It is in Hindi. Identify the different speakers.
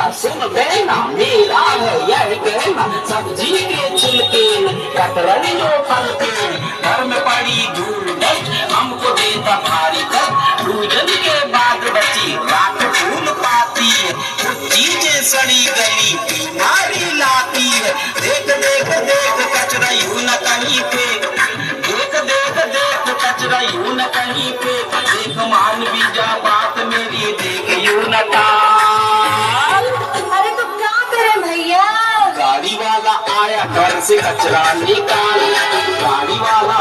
Speaker 1: भैया सुन देना, मेरा है यह कहना, सब्जी के छिलके कतरनी जो फलके, घर में पड़ी धूल डस्ट हमको देता भारी कष्ट, पूजन के बाद बची रात फूल पाती है, कुछ चीजें सड़ी गली बीमारी लाती है। देख देख देख कचरा यूं न कहीं फेंक, देख देख देख कचरा यूं न कहीं फेंक, देख मान भी जा बात मेरी, देख यूं न टाल।
Speaker 2: अरे तो क्या करें भैया?
Speaker 1: गाड़ी वाला आया घर से कचरा निकाल, गाड़ी वाला